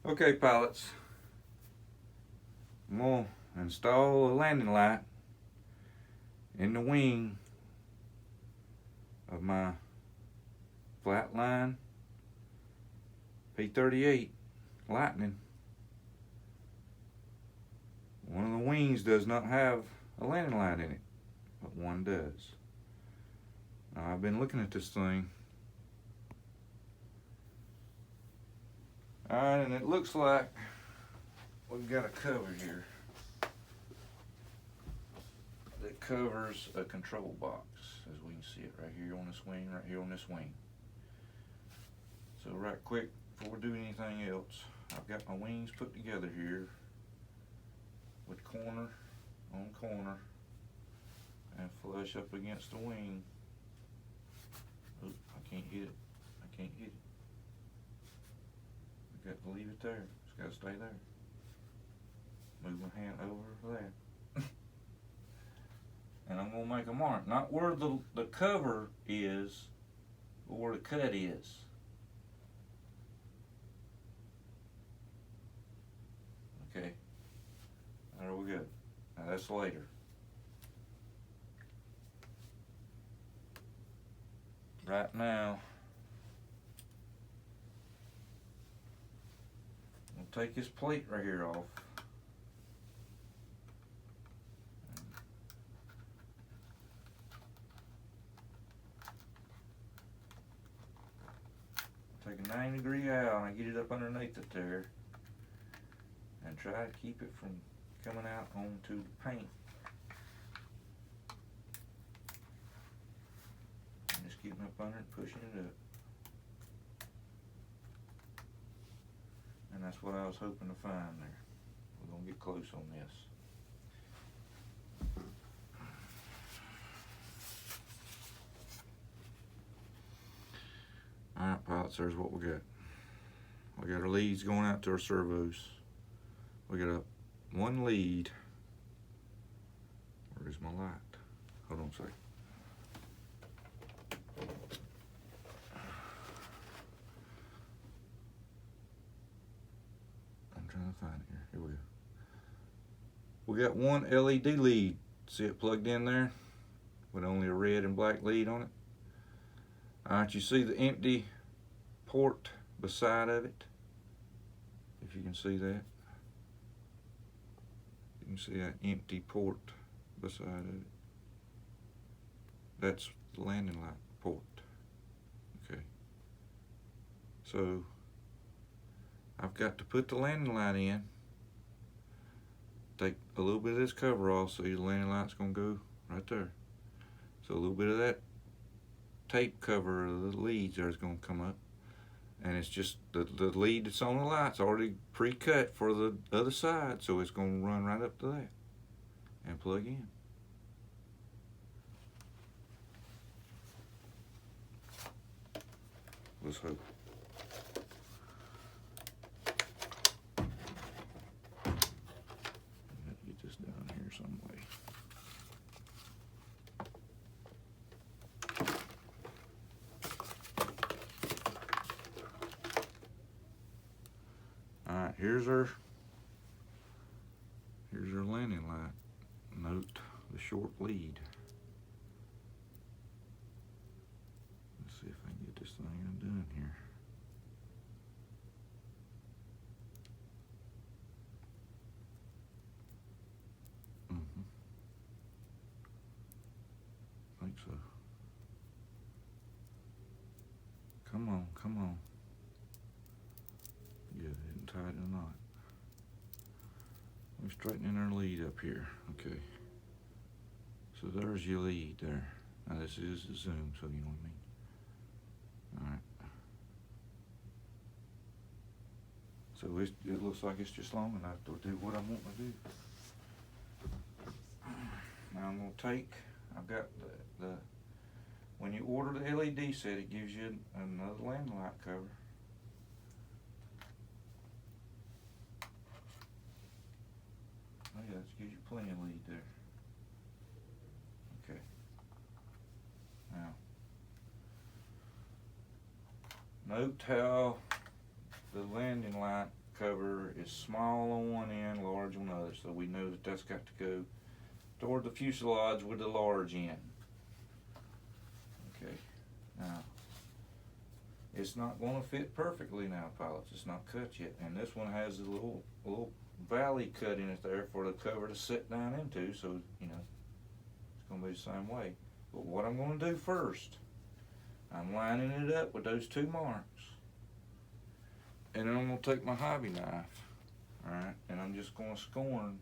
Okay, pilots, I'm going to install a landing light in the wing of my Flightline P-38 Lightning. One of the wings does not have a landing light in it, but one does. Now, I've been looking at this thing. Alright, and it looks like we've got a cover here that covers a control box, as we can see it right here on this wing, right here on this wing. So right quick, before we do anything else, I've got my wings put together here with corner on corner and flush up against the wing. Oop, I can't hit it. I can't hit it. I've got to leave it there. It's got to stay there. Move my hand over there. And I'm going to make a mark. Not where the cover is, but where the cut is. Okay. There we go. Now that's later. Right now, I'll take this plate right here off. Take a 90-degree out and I get it up underneath it there and try to keep it from coming out onto the paint. And just getting up under it, pushing it up. And that's what I was hoping to find there. We're gonna get close on this. Alright, pilots, there's what we got. We got our leads going out to our servos. We got one lead. Where's my light? Hold on a second. I'm trying to find it here. Here we go. We got one LED lead. See it plugged in there with only a red and black lead on it. Alright, you see the empty port beside of it? If you can see that. You can see that empty port beside of it. That's the landing light port. Okay. So I've got to put the landing light in. Take a little bit of this cover off, so your landing light's gonna go right there. So a little bit of that tape cover of the leads there is going to come up, and it's just the lead that's on the light's already pre-cut for the other side, so it's going to run right up to that and plug in. Let's hope. Get this down here some way. Alright, here's our landing light. Note the short lead. Let's see if I can get this thing undone here. I think so. Come on, come on. Yeah, it didn't tie it in a knot. We're straightening our lead up here. Okay. So there's your lead there. Now this is the zoom, so you know what I mean. Alright. So it looks like it's just long enough to do what I want to do. Now I'm going to take, I've got the when you order the LED set, it gives you another landing light cover. Oh yeah, that gives you plenty of lead there. Okay. Now, note how the landing light cover is small on one end, large on the other, so we know that that's got to go toward the fuselage with the large end. Okay, now it's not going to fit perfectly now, pilots. It's not cut yet, and this one has a little valley cut in it there for the cover to sit down into, so you know it's going to be the same way. But what I'm going to do first, I'm lining it up with those two marks, and then I'm going to take my hobby knife, alright, and I'm just going to scorn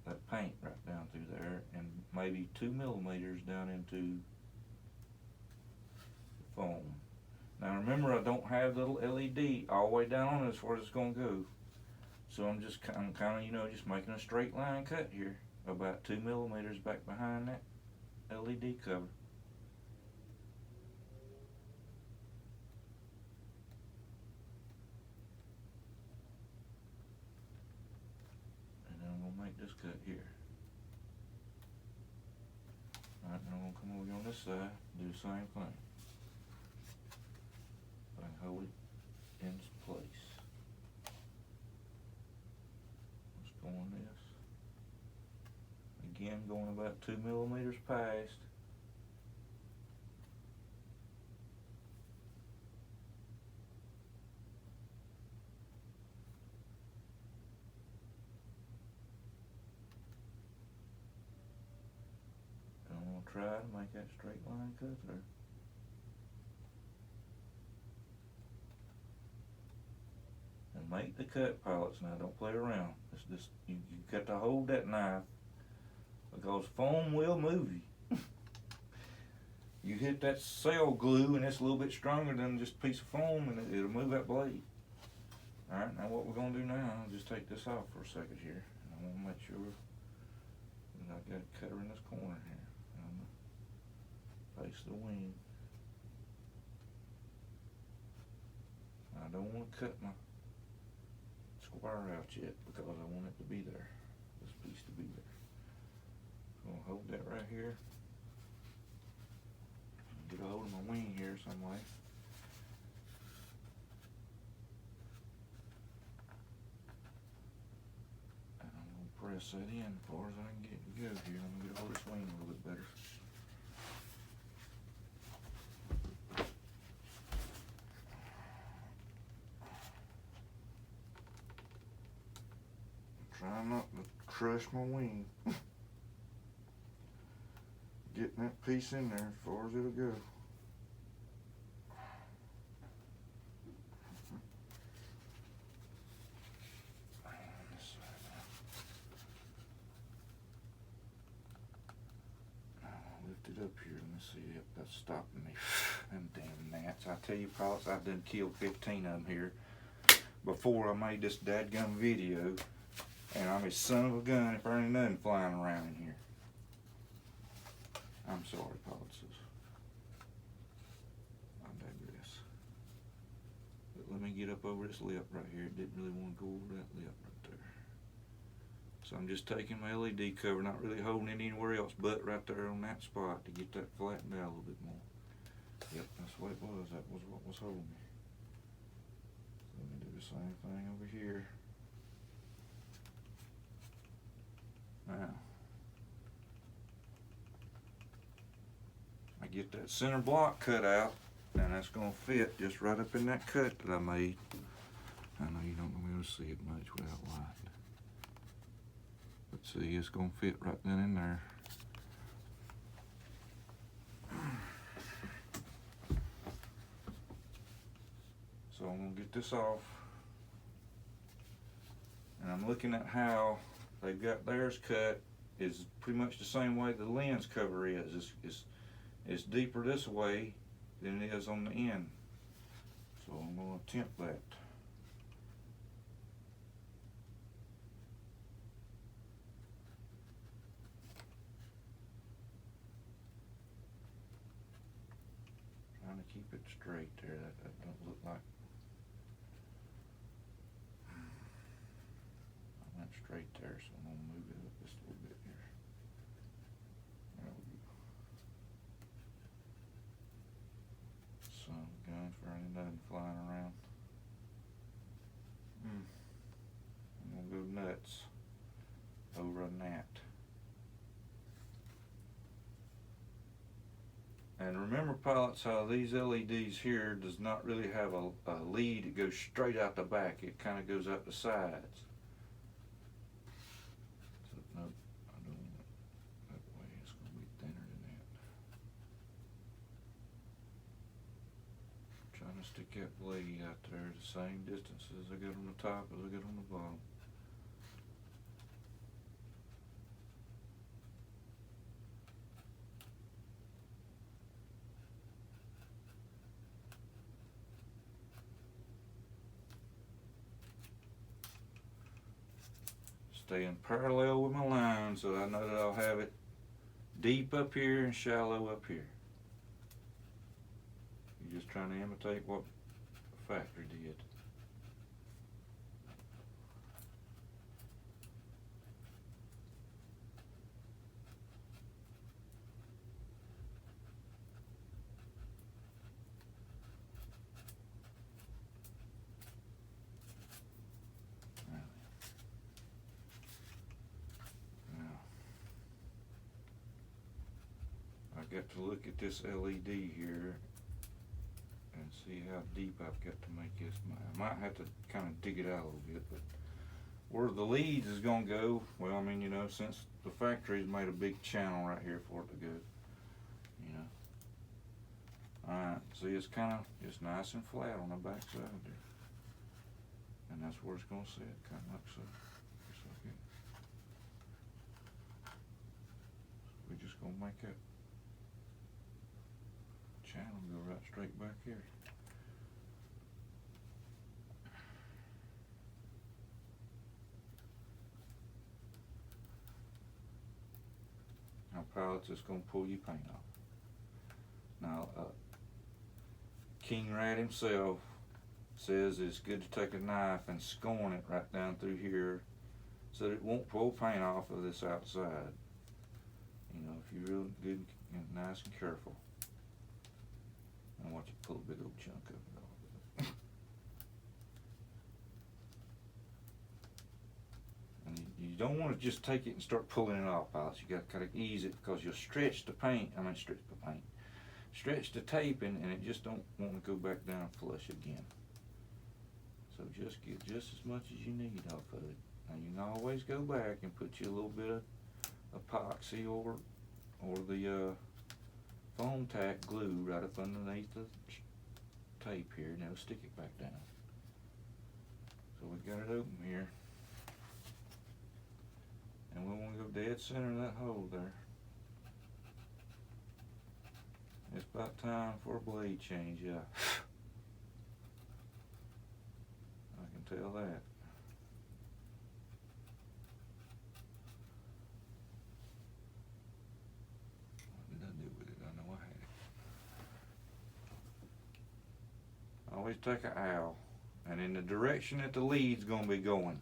that paint right down through there, and maybe 2 millimeters down into the foam. Now remember, I don't have the LED all the way down on it as far as it's going to go, so I'm kind of, you know, just making a straight line cut here, about 2 millimeters back behind that LED cover. Make this cut here. Alright, now I'm going to come over on this side and do the same thing. If I can hold it in place. Let's go on this. Again, going about 2 millimeters past. Try to make that straight line cut there. And make the cut, pilots. Now don't play around. It's just you got to hold that knife, because foam will move you. You hit that cell glue and it's a little bit stronger than just a piece of foam, and it'll move that blade. Alright, now what we're going to do now, I'll just take this off for a second here. And I want to make sure that I got a cutter in this corner here. Face the wing. I don't want to cut my square out yet because I want it to be there. This piece to be there. So I'm going to hold that right here. Get a hold of my wing here some way. And I'm going to press that in as far as I can get it to go here. I'm going to get a hold of this wing a little bit better. Try not to crush my wing. Getting that piece in there as far as it'll go. Lift it up here. Let me see. Yep, that's stopping me. Them damn gnats. I tell you, pilots, I done killed 15 of them here before I made this dadgum video. And I'm a son of a gun if there ain't nothing flying around in here. I'm sorry, pilots. I digress. But let me get up over this lip right here. It didn't really want to go over that lip right there. So I'm just taking my LED cover, not really holding it anywhere else but right there on that spot to get that flattened out a little bit more. Yep, that's what it was. That was what was holding me. Let me do the same thing over here. Now, I get that center block cut out, and that's going to fit just right up in that cut that I made. I know you don't be able to see it much without light. But see, it's going to fit right then in there. So I'm going to get this off. And I'm looking at how they've got theirs cut is pretty much the same way the lens cover is. It's deeper this way than it is on the end. So I'm going to attempt that. Trying to keep it straight there. That don't look like I went straight there, so I'm going to move it up just a little bit here. There we go. Son of a gun for any nothing flying around. And remember, pilots, how these LEDs here does not really have a lead that goes straight out the back. It kind of goes out the sides. So, nope, I don't want it that way. It's going to be thinner than that. Trying to stick that blade out there the same distance as I got on the top as I got on the bottom. Staying parallel with my line so I know that I'll have it deep up here and shallow up here. You're just trying to imitate what the factory did. I've got to look at this LED here and see how deep I've got to make this. I might have to kind of dig it out a little bit, but where the leads is going to go, well, I mean, you know, since the factory's made a big channel right here for it to go, you know. Alright, see, it's kind of just nice and flat on the back side there. And that's where it's going to sit, kind of like so. Just like that. We're just going to make that channel go right straight back here. Now, pilots, it's going to pull your paint off. Now, King Rat himself says it's good to take a knife and scorn it right down through here so that it won't pull paint off of this outside. You know, if you're real good and nice and careful. I want you to pull a big old chunk of it off. And you don't want to just take it and start pulling it off, pilots. You got to kind of ease it because you'll stretch the paint. Stretch the tape and it just don't want to go back down flush again. So just get just as much as you need off of it. Now you can always go back and put you a little bit of epoxy or the foam tack glue right up underneath the tape here, and it'll stick it back down. So we got it open here, and we want to go dead center of that hole there. It's about time for a blade change, yeah. I can tell that. Always take an owl, and in the direction that the lead's going to be going.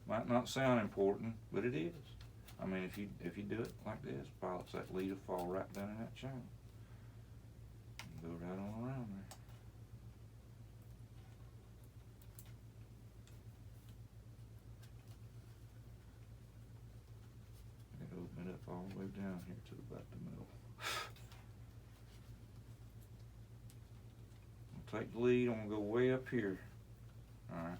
Might not sound important, but it is. I mean, if you do it like this, pilots, that lead will fall right down in that channel. And go right on around there. And open it up all the way down here to about the middle. Take the lead, I'm going to go way up here, alright,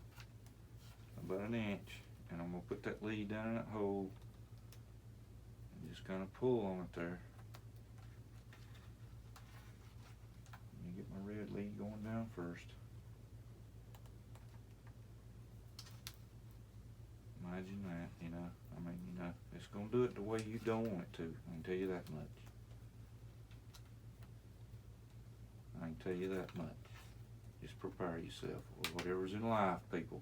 about an inch, and I'm going to put that lead down in that hole, and just kind of pull on it there. Let me get my red lead going down first. Imagine that, you know, I mean, you know, it's going to do it the way you don't want it to, I can tell you that much. I can tell you that much. Just prepare yourself. Or whatever's in life, people,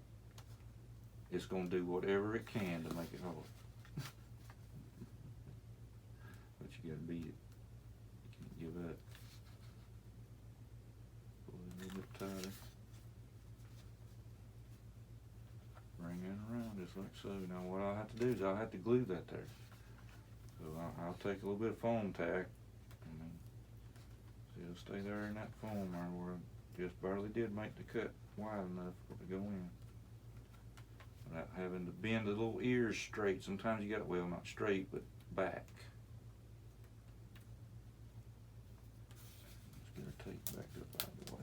it's going to do whatever it can to make it hard. But you got to beat it. You can't give up. Pull it a little bit tighter. Bring it around just like so. Now what I'll have to do is I'll have to glue that there. So I'll take a little bit of foam tack. See, it'll stay there in that foam there where I just barely did make the cut wide enough for it to go in. Without having to bend the little ears straight. Sometimes you got, well, not straight, but back. Backed up out of the way.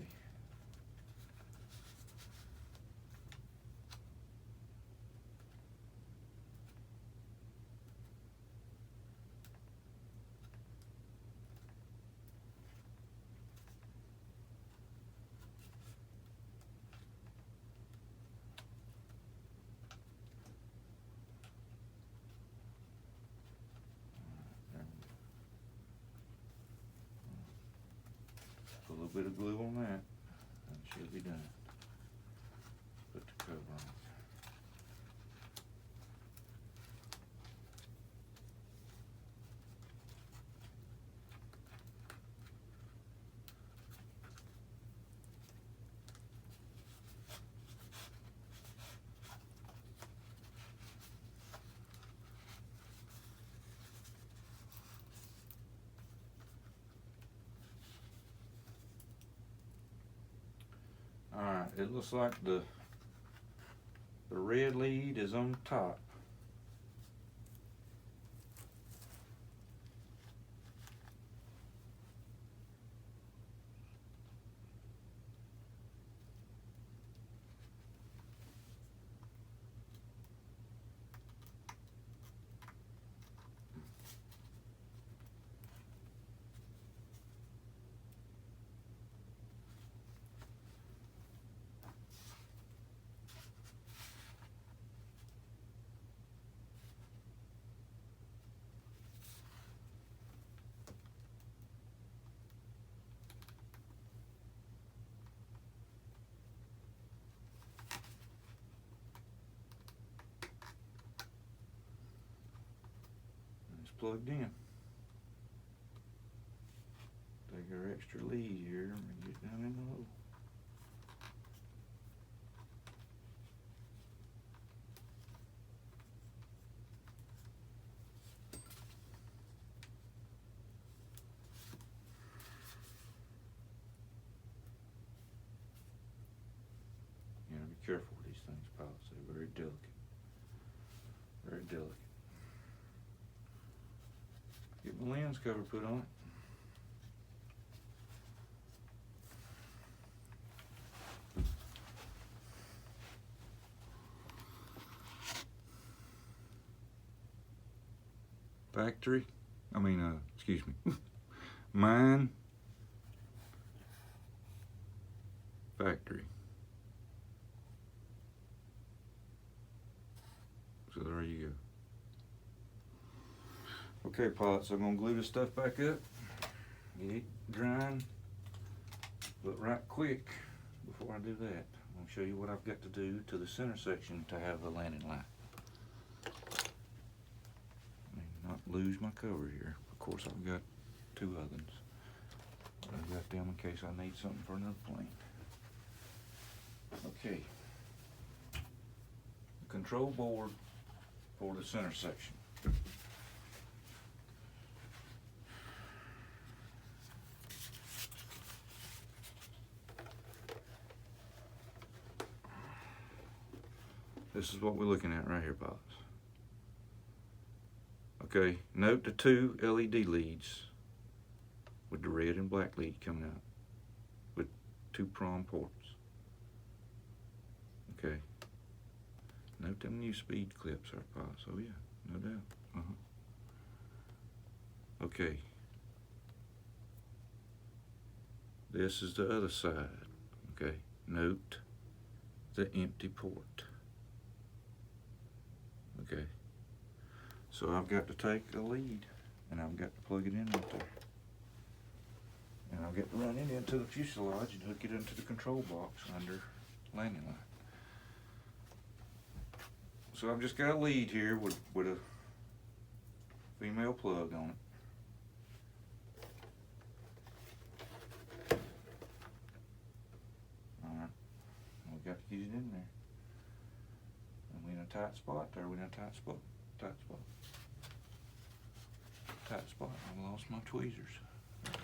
Put a little bit of glue on that, and it should be done. Put the cover on. Alright, it looks like the red lead is on top. Plugged in. Take our extra lead here and get down in the hole. You gotta be careful with these things, pilots. They're very delicate. Very delicate. Get my lens cover put on it. Excuse me. Mine. Factory. So there you go. Okay, pilots, I'm gonna glue this stuff back up, get it drying, but right quick, before I do that, I'm gonna show you what I've got to do to the center section to have the landing light. Not lose my cover here. Of course, I've got two ovens. I've got them in case I need something for another plane. Okay. The control board for the center section. This is what we're looking at right here, pilots. Okay, note the two LED leads with the red and black lead coming out with two prong ports. Okay. Note them new speed clips are pilots. Oh yeah, no doubt. Okay. This is the other side. Okay. Note the empty port. Okay. So I've got to take a lead and I've got to plug it in right there. And I've got to run it into the fuselage and hook it into the control box under landing light. So I've just got a lead here with a female plug on it. Alright, we've got to get it in there. Are we in a tight spot? Are we in a tight spot? Tight spot. Tight spot. I lost my tweezers. Okay.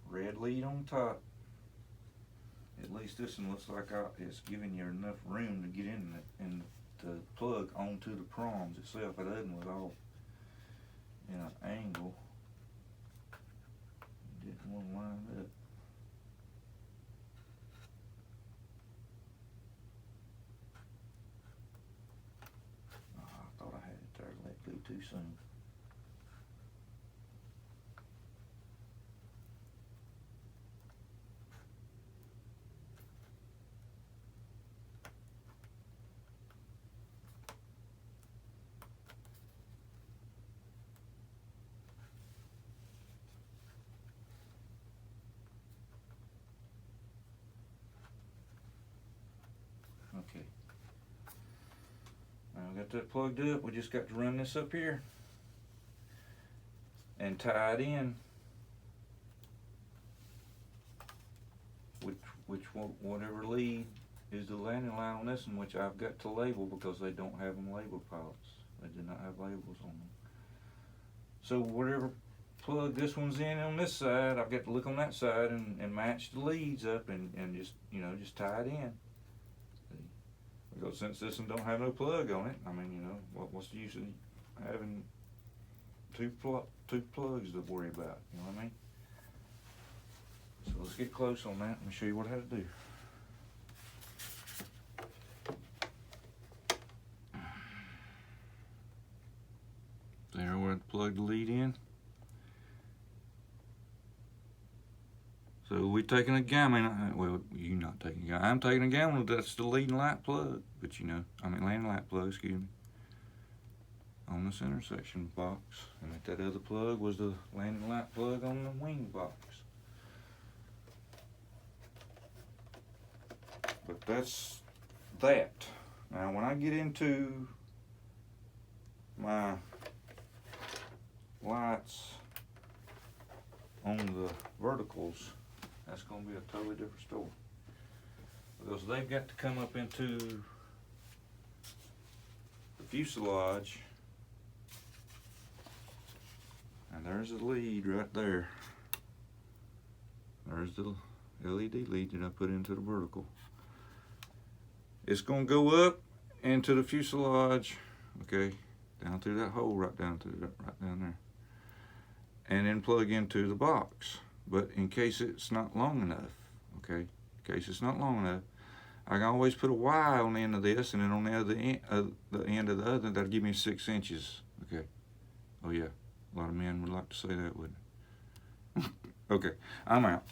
Red lead on top. At least this one looks like it's giving you enough room to get in the plug onto the prongs itself. It doesn't was all in an angle. Didn't want to line up. Oh, I thought I had it there. Let go too soon. Okay. Now we got that plugged up. We just got to run this up here and tie it in. Whatever lead is the landing line on this one, which I've got to label because they don't have them labeled, pilots. They did not have labels on them. So whatever plug this one's in on this side, I've got to look on that side and match the leads up and just, you know, just tie it in. Because since this one don't have no plug on it, I mean, you know, what's the use of having two plugs to worry about, you know what I mean? So let's get close on that and show you what I had to do. There, where I plug the lead in. So we're taking a gammon, well, you're not taking a gammon. I'm taking a gammon, that's the leading light plug. But you know, landing light plug, excuse me. On this intersection box. And that other plug was the landing light plug on the wing box. But that's that. Now when I get into my lights on the verticals, that's going to be a totally different story. Because they've got to come up into the fuselage. And there's the lead right there. There's the LED lead that I put into the vertical. It's going to go up into the fuselage, okay, down through that hole, right down there, and then plug into the box. But in case it's not long enough, okay, in case it's not long enough, I can always put a Y on the end of this, and then on the end of the other, that'll give me 6 inches, okay. Oh yeah, a lot of men would like to say that, wouldn't they? Okay, I'm out.